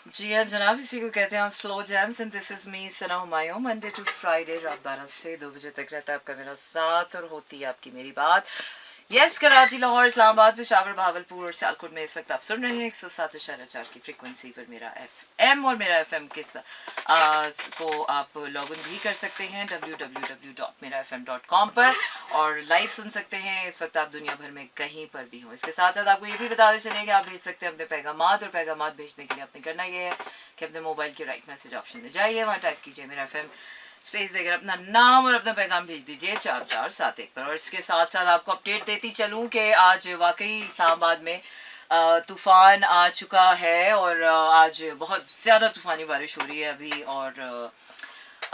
जी हाँ जनाब, इसी को कहते हैं आप slow jams and this is me Sana Humayun. Monday to Friday रात 12 से 2 बजे तक रहता है आपका मेरा साथ और होती है आपकी मेरी बात। यस, कराची, लाहौर, इस्लामाबाद, पेशावर, भावलपुर और सियालकोट में इस वक्त आप सुन रहे हैं 107.4 की फ्रीक्वेंसी पर मेरा एफएम। और मेरा एफएम को आप लॉग इन भी कर सकते हैं www.merafm.com पर और लाइव सुन सकते हैं इस वक्त आप दुनिया भर में कहीं पर भी हो। इसके साथ साथ आपको ये भी बताते चलें कि आप भेज सकते हैं अपने पैगामात, और पैगामात भेजने के लिए आपने करना ये है कि अपने मोबाइल के राइट मैसेज ऑप्शन में जाइए, वहाँ टाइप कीजिए मेरा एफएम, स्पेस देकर अपना नाम और अपना पैगाम भेज दीजिए 4471 पर। और इसके साथ साथ आपको अपडेट देती चलूँ कि आज वाकई इस्लामाबाद में तूफ़ान आ चुका है और आज बहुत ज़्यादा तूफ़ानी बारिश हो रही है अभी।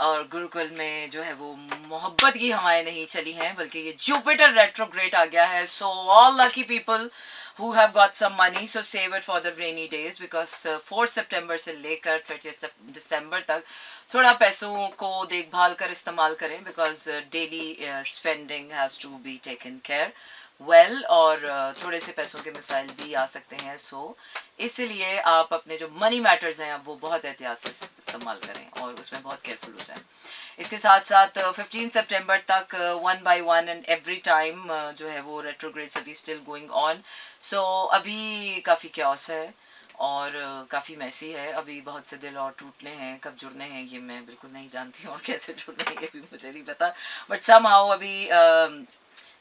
और गुरुकुल में जो है वो मोहब्बत की हवाएं नहीं चली हैं, बल्कि ये जुपिटर रेट्रोग्रेड आ गया है। So all lucky people who have got some money, so save it for the rainy days because 4 सितंबर से लेकर 30 दिसंबर तक थोड़ा पैसों को देखभाल कर इस्तेमाल करें, because daily spending has to be taken care well, और थोड़े से पैसों के मिसाइल भी आ सकते हैं। सो इसलिए आप अपने जो मनी मैटर्स हैं वो बहुत एहतियात से इस्तेमाल करें और उसमें बहुत केयरफुल हो जाएं। इसके साथ साथ 15 सितंबर तक one by one and every time जो है वो रेट्रोग्रेड्स अभी स्टिल गोइंग ऑन। सो अभी काफ़ी क्योस है और काफ़ी मैसी है। अभी बहुत से दिल और टूटने हैं, कब जुड़ने हैं ये मैं बिल्कुल नहीं जानती हूँ, और कैसे जुड़ने हैं ये भी मुझे नहीं पता। बट समहाउ अभी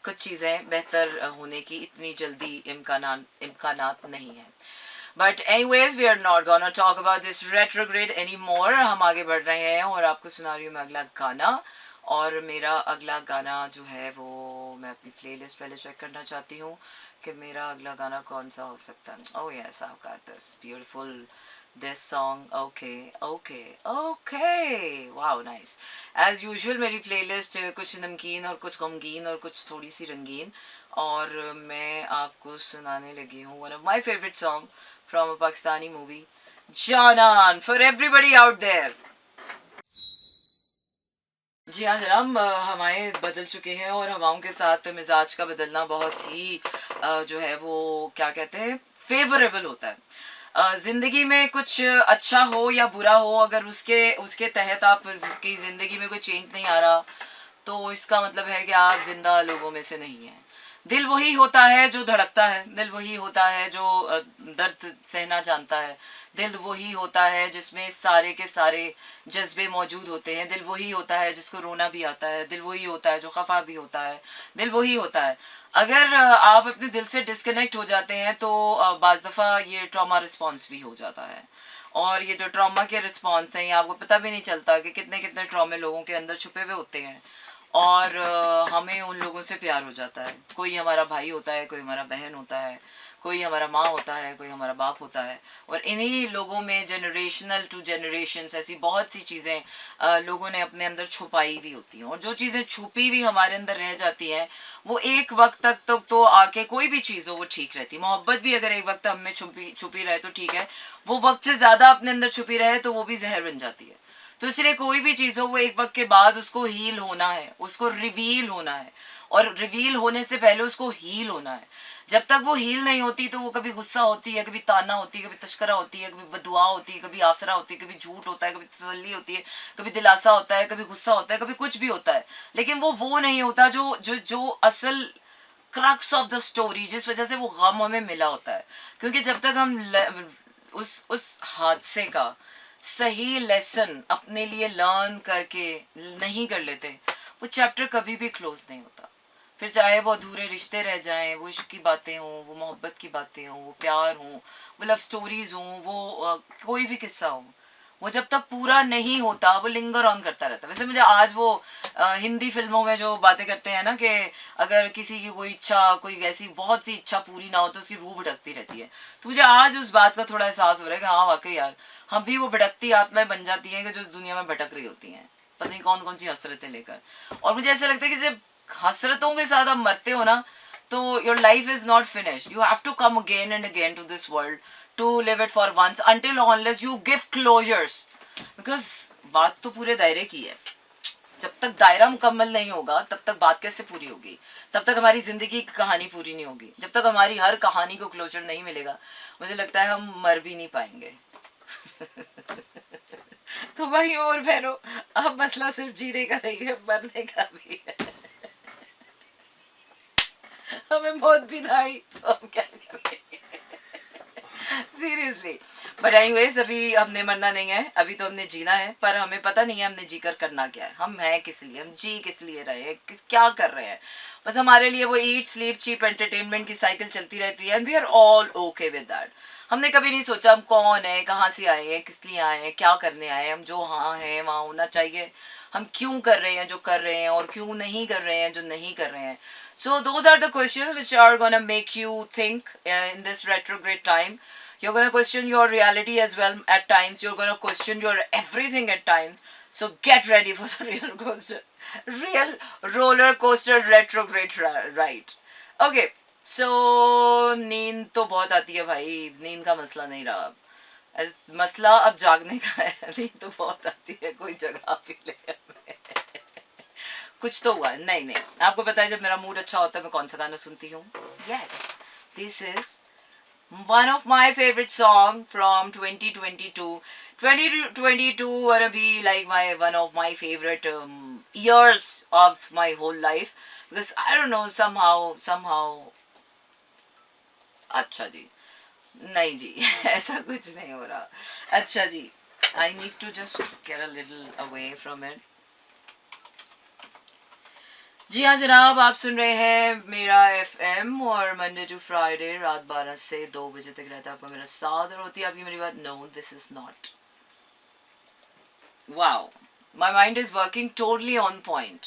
कुछ चीज़ें बेहतर होने की इतनी जल्दी इम्कानात नहीं है। But anyways we are not gonna talk about this retrograde any more. हम आगे बढ़ रहे हैं और आपको सुना रही हूँ मैं अगला गाना। और मेरा अगला गाना जो है वो मैं अपनी प्लेलिस्ट पहले चेक करना चाहती हूँ कि मेरा अगला गाना कौन सा हो सकता है। Oh yes, I got this beautiful this song. Okay okay okay, wow nice. As usual मेरी प्लेलिस्ट कुछ नमकीन और कुछ गमगीन और कुछ थोड़ी सी रंगीन, और मैं आपको सुनाने लगी हूँ one of my favourite song from a Pakistani movie, Janan, for everybody out there. जी हाँ जनाब, हवाएं बदल चुके हैं और हवाओं के साथ मिजाज का बदलना बहुत ही जो है वो क्या कहते हैं फेवरेबल होता है। ज़िंदगी में कुछ अच्छा हो या बुरा हो, अगर उसके उसके तहत आप की ज़िंदगी में कोई चेंज नहीं आ रहा तो इसका मतलब है कि आप जिंदा लोगों में से नहीं हैं। दिल वही होता है जो धड़कता है, दिल वही होता है जो दर्द सहना जानता है, दिल वही होता है जिसमें सारे के सारे जज्बे मौजूद होते हैं, दिल वही होता है जिसको रोना भी आता है, दिल वही होता है जो खफा भी होता है, दिल वही होता है। अगर आप अपने दिल से डिस्कनेक्ट हो जाते हैं तो बाज़ दफ़ा ये ट्रॉमा रिस्पॉन्स भी हो जाता है। और ये जो ट्रॉमा के रिस्पॉन्स हैं ये आपको पता भी नहीं चलता कि कितने कितने ट्रॉमे लोगों के अंदर छुपे हुए होते हैं, और हमें उन लोगों से प्यार हो जाता है। कोई हमारा भाई होता है, कोई हमारा बहन होता है, कोई हमारा माँ होता है, कोई हमारा बाप होता है, और इन्हीं लोगों में जनरेशनल टू जनरेशन्स ऐसी बहुत सी चीज़ें लोगों ने अपने अंदर छुपाई हुई होती हैं। और जो चीज़ें छुपी हुई हमारे अंदर रह जाती हैं वो एक वक्त तक तो आके कोई भी चीज़ हो वो ठीक रहती है। मोहब्बत भी अगर एक वक्त हम में छुपी छुपी रहे तो ठीक है, वो वक्त से ज़्यादा अपने अंदर छुपी रहे तो वो भी जहर बन जाती है। तो इसलिए कोई भी चीज़ हो वो एक वक्त के बाद उसको हील होना है, उसको रिवील होना है, और रिवील होने से पहले उसको हील होना है। जब तक वो हील नहीं होती तो वो कभी गुस्सा होती है, कभी ताना होती है, कभी तस्करा होती है, कभी बदुआ होती है, कभी आसरा होती है, कभी झूठ होता है, कभी तसल्ली होती है, कभी दिलासा होता है, कभी गुस्सा होता है, कभी कुछ भी होता है। लेकिन वो नहीं होता जो जो जो असल क्रक्स ऑफ द स्टोरी, जिस वजह से वो गम हमें मिला होता है। क्योंकि जब तक हम उस हादसे का सही लेसन अपने लिए लर्न करके नहीं कर लेते, वो चैप्टर कभी भी क्लोज नहीं होता। फिर चाहे वो अधूरे रिश्ते रह जाएं, वो इश्क की बातें हों, वो मोहब्बत की बातें हों, वो प्यार हों, वो लव स्टोरीज हों, वो कोई भी किस्सा हो, वो जब तक पूरा नहीं होता वो लिंगर ऑन करता रहता है। वैसे मुझे आज वो हिंदी फिल्मों में जो बातें करते हैं ना कि अगर किसी की कोई इच्छा, कोई ऐसी बहुत सी इच्छा पूरी ना हो तो उसकी रूह भटकती रहती है, तो मुझे आज उस बात का थोड़ा एहसास हो रहा है कि हाँ वाकई यार, हम भी वो भटकती आत्माएं बन जाती हैं कि जो दुनिया में भटक रही होती हैं पता नहीं कौन कौन सी हसरतें लेकर। और मुझे ऐसा लगता है कि जब हसरतों के साथ आप मरते हो ना तो your life is not finished, you have to come again and again to this world to live it for once until unless you give closures, because बात तो पूरे दायरे की है। जब तक दायरा मुकम्मल नहीं होगा तब तक बात कैसे पूरी होगी, तब तक हमारी ज़िंदगी की कहानी पूरी नहीं होगी। जब तक हमारी हर कहानी को क्लोजर नहीं मिलेगा मुझे लगता है हम मर भी नहीं पाएंगे। तो भाइयों और बहनों, अब मसला सिर्फ जीने का नहीं है, मरने का भी है। हमें मौत भी ना आई तो हम क्या करेंगे? सीरियसली। बट एनीवेज, अभी हमने मरना नहीं है, अभी तो हमने जीना है, पर हमें पता नहीं है हमने जी कर करना क्या है, हम हैं किस लिए, हम जी किस लिए रहे हैं, किस क्या कर रहे हैं। बस हमारे लिए वो ईट स्लीप चीप एंटरटेनमेंट की साइकिल चलती रहती है, and we are all okay with that. हमने कभी नहीं सोचा हम कौन है, कहाँ से आए हैं, किस लिए आए हैं, क्या करने आए हैं, हम जो हाँ हैं वहाँ होना चाहिए, हम क्यों कर रहे हैं जो कर रहे हैं, और क्यों नहीं कर रहे हैं जो नहीं कर रहे हैं. So those are the questions which are gonna make you think in this retrograde time. You're gonna question your reality as well at times. You're gonna question your everything at times. So get ready for the real roller coaster retrograde ride. Okay. So नींद तो बहुत आती है भाई, नींद का मसला नहीं रहा अब. मसला अब जागने का है. नींद तो बहुत आती है, कोई जगह भी ले हमें. कुछ तो हुआ. नहीं नहीं, आपको पता है जब मेरा मूड अच्छा होता है मैं कौन सा गाना सुनती हूँ? Yes, this is one of my favorite song from 2022. 2022 gonna be like one of my favorite years of my whole life, because I don't know, somehow अच्छा जी, नहीं जी, ऐसा कुछ नहीं हो रहा. अच्छा जी, I need to just get a little away from it. जी हाँ जनाब, आप सुन रहे हैं मेरा FM, और मंडे टू फ्राइडे रात 12 से 2 बजे तक रहता है आपका मेरा साथ, और होती है आपकी मेरी बात. No, this is not. Wow, my mind is working totally on point.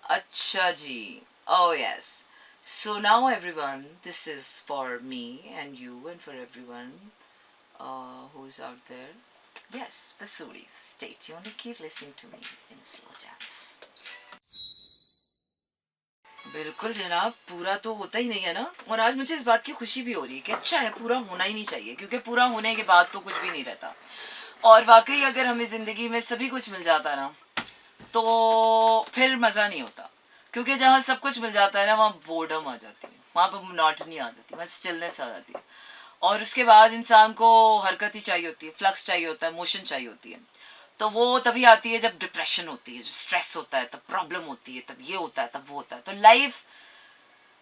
अच्छा जी, oh yes. So now everyone, this is for me and you and for everyone who's out there. Yes, Basuri, stay tuned and keep listening to me in slow jams. बिल्कुल जनाब, पूरा तो होता ही नहीं है ना, और आज मुझे इस बात की खुशी भी हो रही है कि अच्छा है, पूरा होना ही नहीं चाहिए, क्योंकि पूरा होने के बाद तो कुछ भी नहीं रहता. और वाकई अगर हमें ज़िंदगी में सभी कुछ मिल जाता ना, तो फिर मज़ा नहीं होता, क्योंकि जहाँ सब कुछ मिल जाता है ना, वहाँ बोर्डम आ जाती है, वहाँ पर मोनोटनी आ जाती है, वहाँ स्टिलनेस आ जाती है, और उसके बाद इंसान को हरकत ही चाहिए होती है, फ्लक्स चाहिए होता है, मोशन चाहिए होती है. तो वो तभी आती है जब डिप्रेशन होती है, जब स्ट्रेस होता है, तब प्रॉब्लम होती है, तब ये होता है, तब वो होता है. तो लाइफ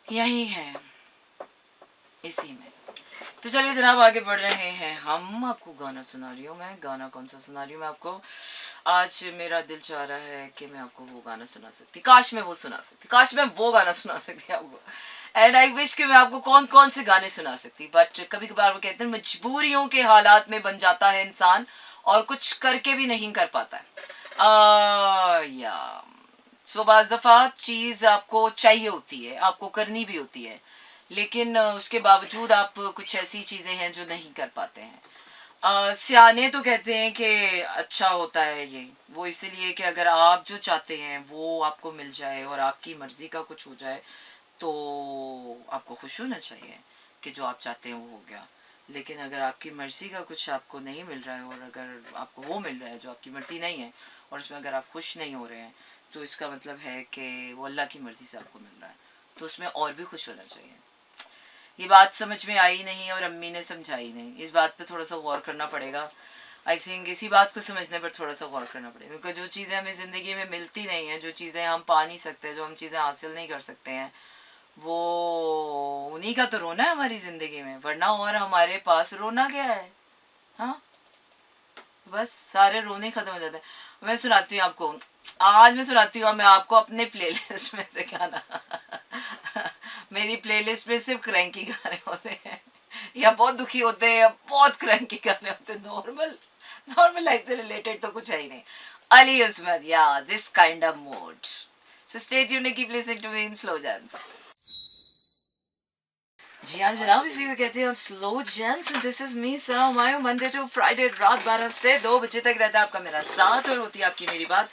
यही है, इसी में. तो चलिए जनाब, आगे बढ़ रहे हैं हम. आपको गाना सुना रही हूँ मैं. गाना कौन सा सुना रही हूँ मैं आपको? आज मेरा दिल चाह रहा है कि मैं आपको वो गाना सुना सकती, काश मैं वो सुना सकती, काश मैं वो गाना सुना सकती आपको. एंड आई विश कि मैं आपको कौन कौन से गाने सुना सकती, बट कभी कभार वो कहते हैं मजबूरियों के हालात में बन जाता है इंसान, और कुछ करके भी नहीं कर पाता है. या सो बाज़ दफ़ा चीज़ आपको चाहिए होती है, आपको करनी भी होती है, लेकिन उसके बावजूद आप कुछ ऐसी चीज़ें हैं जो नहीं कर पाते हैं. सियाने तो कहते हैं कि अच्छा होता है ये वो, इसीलिए कि अगर आप जो चाहते हैं वो आपको मिल जाए और आपकी मर्ज़ी का कुछ हो जाए, तो आपको खुश होना चाहिए कि जो आप चाहते हैं वो हो गया. लेकिन अगर आपकी मर्ज़ी का कुछ आपको नहीं मिल रहा है, और अगर आपको वो मिल रहा है जो आपकी मर्ज़ी नहीं है, और उसमें अगर आप खुश नहीं हो रहे हैं, तो इसका मतलब है कि वो अल्लाह की मर्ज़ी से आपको मिल रहा है, तो उसमें और भी खुश होना चाहिए. ये बात समझ में आई नहीं, और अम्मी ने समझाई नहीं. इस बात पे थोड़ा सा गौर करना पड़ेगा. आई थिंक इसी बात को समझने पर थोड़ा सा गौर करना पड़ेगा, क्योंकि जो चीज़ें हमें ज़िंदगी में मिलती नहीं हैं, जो चीज़ें हम पा नहीं सकते, जो हम चीज़ें हासिल नहीं कर सकते हैं, वो उन्हीं का तो रोना है हमारी ज़िंदगी में, वरना और हमारे पास रोना क्या है? हाँ, बस सारे रोने ख़त्म हो जाते हैं. मैं सुनाती हूँ आपको, आज मैं सुनाती हूँ मैं आपको अपने प्लेलिस्ट में से गाना. मेरी प्लेलिस्ट में सिर्फ क्रैंकी गाने होते हैं, या बहुत दुखी होते हैं, या बहुत क्रैंकी गाने होते हैं. नॉर्मल लाइफ से रिलेटेड तो कुछ है ही नहीं. अली उस्मान, या this kind of mood. So stay tuned and keep listening to me in slow jams. जी हाँ जनाब, इसी को कहते हैं अब slow jams. This is me Sana Humayun. Monday to Friday रात 12 से 2 बजे तक रहता है आपका मेरा साथ, और होती है आपकी मेरी बात.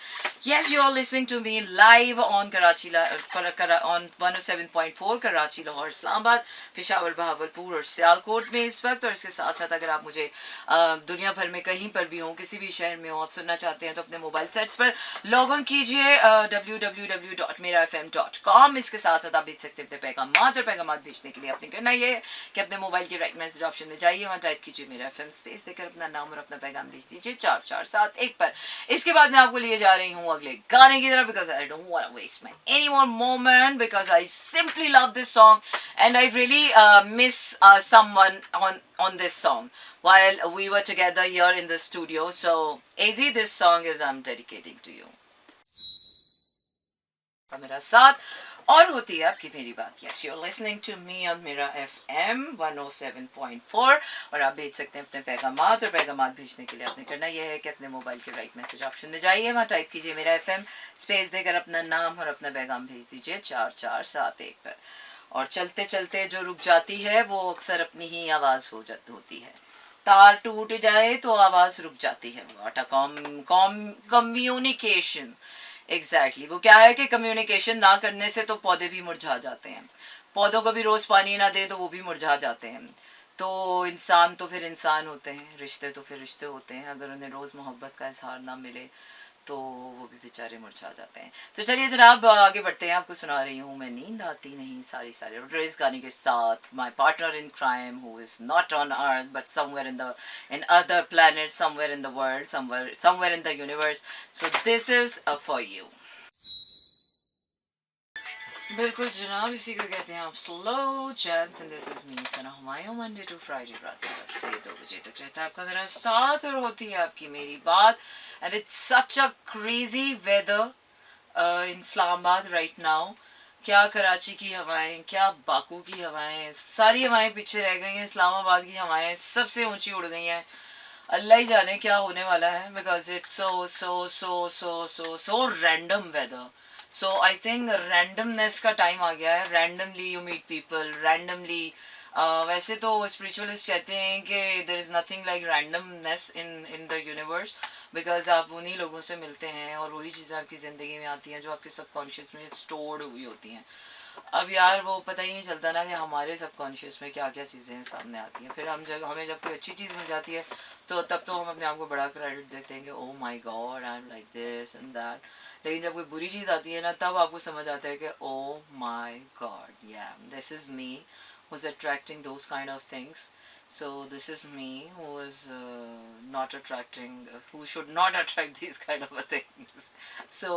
Yes, you are listening to me live on Karachi on 107.4 Karachi, Lahore, Islamabad, Peshawar, Bahawalpur और सियालकोट में इस वक्त. और इसके साथ साथ अगर आप मुझे दुनिया भर में कहीं पर भी हो, किसी भी शहर में हो, आप सुनना चाहते हैं, तो अपने मोबाइल सेट्स पर लॉग ऑन कीजिए www.merafm.com. इसके साथ साथ आप भेज सकते हैं पैगामात, और पैगामात भेजने के लिए अपने करना ये है कि अपने मोबाइल के राइट मैसेज ऑप्शन में जाइए, वहाँ टाइप कीजिए मेरा FM स्पेस देकर अपना नाम और अपना पैगाम भेज दीजिए 4471 पर। इसके बाद मैं आपको लिए जा रही हूँ अगले गाने की तरफ, because I don't want to waste my any more moment, because I simply love this song and I really miss someone on this song while we were together here in the studio. So AZ, this song is I'm dedicating to you. मेरा साथ और होती है आपकी मेरी बात. Yes, you're listening to me on मेरा FM 107.4 और आप भेज सकते हैं अपने पैगामात, और पैगामात भेजने के लिए आपने करना यह है कि अपने मोबाइल के राइट मैसेज ऑप्शन में जाइए, वहाँ टाइप कीजिए मेरा FM स्पेस देकर अपना नाम और अपना पैगाम भेज दीजिए 4471 पर. और चलते चलते जो रुक जाती है वो अक्सर अपनी ही आवाज़ होती है. तार टूट जाए तो आवाज़ रुक जाती है. What a communication. एग्जैक्टली वो क्या है कि कम्युनिकेशन ना करने से तो पौधे भी मुरझा जाते हैं. पौधों को भी रोज़ पानी ना दे तो वो भी मुरझा जाते हैं. तो इंसान तो फिर इंसान होते हैं, रिश्ते तो फिर रिश्ते होते हैं. अगर उन्हें रोज़ मोहब्बत का इजहार ना मिले तो वो भी बेचारे मुरझा जाते हैं. तो चलिए जनाब आगे बढ़ते हैं. आपको सुना रही हूँ मैं नींद आती नहीं सारी सारी और इस गाने के साथ my partner in crime who is not on earth but somewhere in other planet, somewhere in the world, somewhere in the universe. So this is for you. बिल्कुल जनाब, इसी को कहते हैं आप slow jams and this is me Sana Humayun. Monday to Friday रात 10 से 2 बजे तक रहता है आपका मेरा साथ और होती है आपकी मेरी बात. And it's such a crazy weather in Islamabad right now. क्या कराची की हवाएं, क्या बाकू की हवाएं, सारी हवाएं पीछे रह गई हैं. इस्लामाबाद की हवाएं सबसे ऊंची उड़ गई हैं. अल्लाह ही जाने क्या होने वाला है, because it's so so so so so so random weather. So I think randomness का टाइम आ गया है. Randomly you meet people, randomly वैसे तो spiritualists कहते हैं कि there is nothing like randomness in the universe, because आप उन्हीं लोगों से मिलते हैं और वही चीज़ें आपकी ज़िंदगी में आती हैं जो आपके सबकॉन्शियस में स्टोर्ड हुई होती हैं. अब यार वो पता ही नहीं चलता ना कि हमारे सबकॉन्शियस में क्या क्या चीज़ें सामने आती हैं. फिर हमें जब कोई अच्छी चीज़ मिल जाती है तो तब तो हम अपने आप को बड़ा क्रेडिट देते हैं कि oh my God I am like this and that. लेकिन जब कोई बुरी चीज़ आती है ना तब आपको समझ आता है कि ओ माई गॉड या this is me who's attracting those kind of things. So this is me who is who should not attract these kind of things. So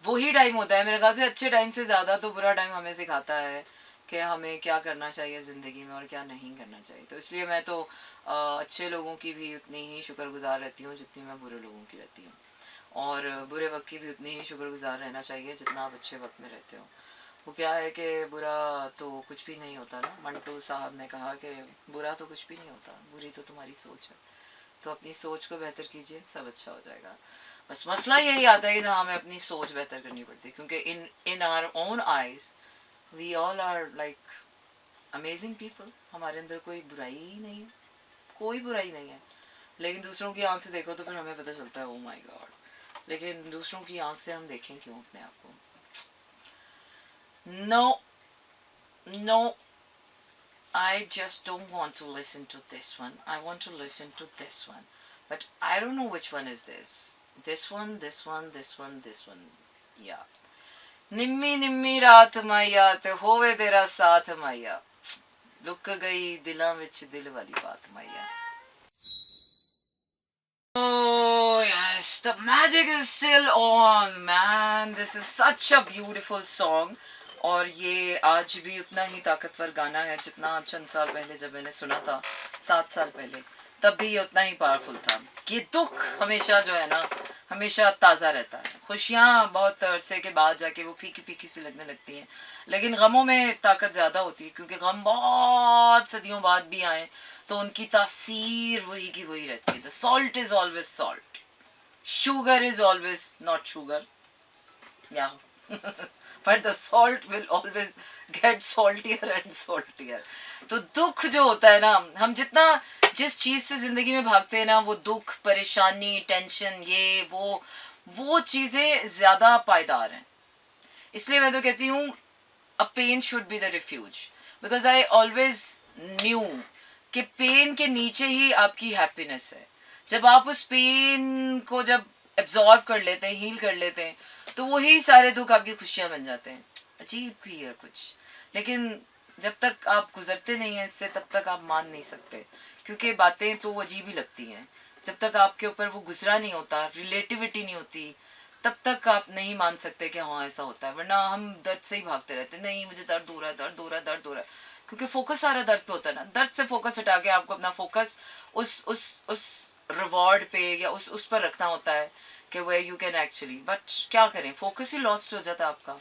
वही टाइम होता है मेरे ख्याल से. अच्छे टाइम से ज़्यादा तो बुरा टाइम हमें सिखाता है कि हमें क्या करना चाहिए ज़िंदगी में और क्या नहीं करना चाहिए. तो इसलिए मैं तो अच्छे लोगों की भी उतनी ही शुक्रगुजार रहती हूँ जितनी मैं बुरे लोगों की रहती हूँ, और बुरे वक्त की भी उतनी ही शुक्रगुजार रहना चाहिए जितना आप अच्छे वक्त में रहते हो. वो क्या है कि बुरा तो कुछ भी नहीं होता ना. मंटू साहब ने कहा कि बुरा तो कुछ भी नहीं होता, बुरी तो तुम्हारी सोच है. तो अपनी सोच को बेहतर कीजिए, सब अच्छा हो जाएगा. बस मसला यही आता है कि जहाँ हमें अपनी सोच बेहतर करनी पड़ती है, क्योंकि in our own eyes we all are like amazing people. हमारे अंदर कोई बुराई ही नहीं है, कोई बुराई नहीं है. लेकिन दूसरों की आंख से देखो तो फिर हमें पता चलता है ओ माई गॉड. लेकिन दूसरों की आंख से हम देखें क्यों अपने आप को? No, I just don't want to listen to this one. I want to listen to this one, but I don't know which one is this. This one, this one, this one, this one. Yeah. निम्मी निम्मी रात माया ते होवे तेरा साथ माया, look गई दिलां विच दिल वाली बात माया. Oh yes, the magic is still on, man. This is such a beautiful song. और ये आज भी उतना ही ताकतवर गाना है जितना चंद साल पहले जब मैंने सुना था, 7 साल पहले, तब भी ये उतना ही पावरफुल था. ये दुख हमेशा जो है ना, हमेशा ताज़ा रहता है. खुशियाँ बहुत अरसे के बाद जाके वो फीकी फीकी सी लगने लगती हैं, लेकिन गमों में ताकत ज़्यादा होती है, क्योंकि गम बहुत सदियों बाद भी आए तो उनकी तासीर वही की वही रहती है. The salt is always salt, sugar is always not sugar, या but the salt will always get saltier and saltier. तो दुख जो होता है ना, हम जितना जिस चीज़ से ज़िंदगी में भागते हैं ना, वो दुख, परेशानी, टेंशन, ये वो चीज़ें ज़्यादा पायदार हैं. इसलिए मैं तो कहती हूँ a pen should be the refuge, because I always knew कि पेन के नीचे ही आपकी हैप्पीनेस है. जब आप उस पेन को जब एब्जॉर्ब कर लेते हैं, हील कर लेते हैं, तो वही सारे दुख आपकी खुशियाँ बन जाते हैं. अजीब ही है कुछ, लेकिन जब तक आप गुजरते नहीं हैं इससे तब तक आप मान नहीं सकते, क्योंकि बातें तो अजीब ही लगती हैं। जब तक आपके ऊपर वो गुजरा नहीं होता, रिलेटिविटी नहीं होती, तब तक आप नहीं मान सकते कि हाँ ऐसा होता है। वरना हम दर्द से ही भागते रहते, नहीं मुझे दर्द हो रहा है, दर्द हो रहा है, दर्द हो रहा है, क्योंकि फोकस सारा दर्द पे होता है ना। दर्द से फोकस हटा के आपको अपना फोकस उस रिवॉर्ड पे या उस पर रखना होता है कि way you can actually, but क्या करें, फोकस ही लॉस्ट हो जाता है आपका।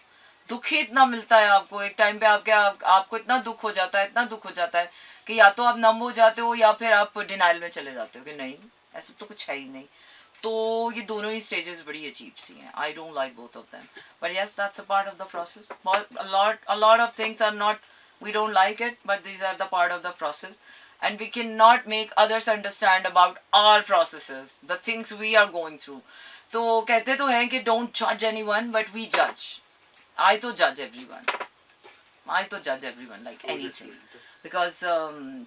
दुख ही इतना मिलता है आपको एक टाइम पे, आपको इतना दुख हो जाता है, इतना दुख हो जाता है कि या तो आप नम हो जाते हो या फिर आप डिनाइल में चले जाते हो कि नहीं ऐसा तो कुछ है ही नहीं। तो ये दोनों ही स्टेजेस बड़ी अजीब सी हैं। I don't like both of them, but yes that's a part of the process. a lot of things are not, we don't like it, but these are the part of the process, and we cannot make others understand about our processes, the things we are going through. तो कहते तो हैं कि don't judge anyone, but we judge. I to judge everyone. I to judge everyone like anything. Because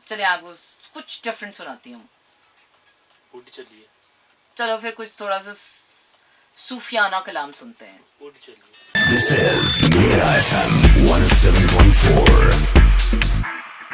चलिए आपको कुछ different सुनाती हूँ। चलिए चलो फिर कुछ थोड़ा सा सूफियाना कलाम सुनते हैं। चलिए। This is Mira FM 107.4.